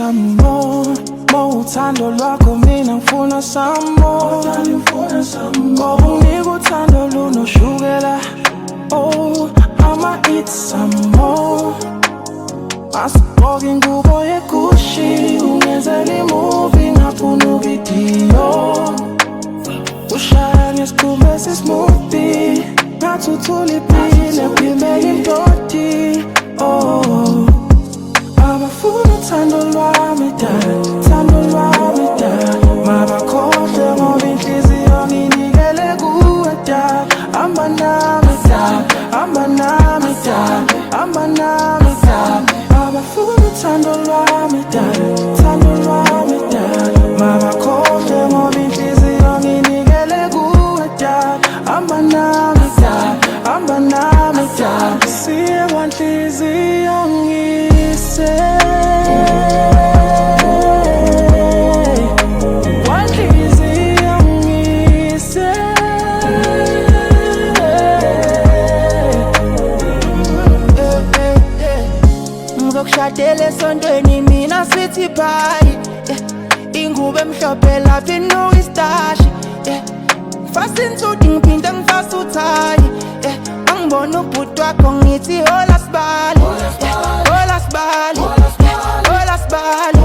some more, uthando lwakho mina ngifuna some more. Ngoba unginika uthando lunoshukela. Oh, I'ma eat some more. Asigqoke ingubo yeGucci, ungenzele imovie ngaphuna uvidiyo. Ushaya ngesicumbe esismoothie, ngathuthula iphile phimele indoti. Oh, abafuna uthando lwami dad, uthando lwami dad. Mabakhohlwe ngoba inhliziyo nginikele kuwe dad. Hamba nami dad, hamba nami dad, hamba nami dad. Abafuna uthando lwami dad, uthando lwami dad. Mabakhohlwe ngoba inhliziyo nginikele kuwe dad. Hamba nami dad, hamba nami dad. Siye kwanhliziyo ngise, kwanhliziyo ngise. Ngizokushadela esontweni mina sithi bye. Ingubo emhlophe lapha inoistashi. Fast insuthi ngiphinde ngifase uthayi. Angibona ubhuti wakho ngithi hola sibali, hola sibali, hola sibali.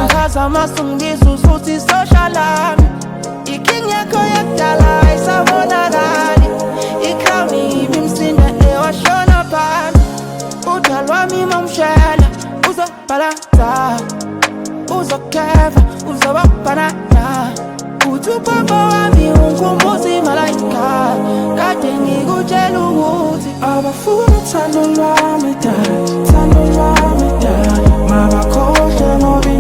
Ngichaza amasu ngibiza usuthi socialami. Iking yakho yakudala ayisabonakali. Ikrown ibi msinda ewashona phansi. Udala wami mamshela uzobhalata, uzokheva, uzobaphanana. Uthi upapa wami ungikhumbuza malaika, kade ngikutshela ukuthi abafuna uthando lwami dad, uthando lwami dad. Mabakhohlwe ngoba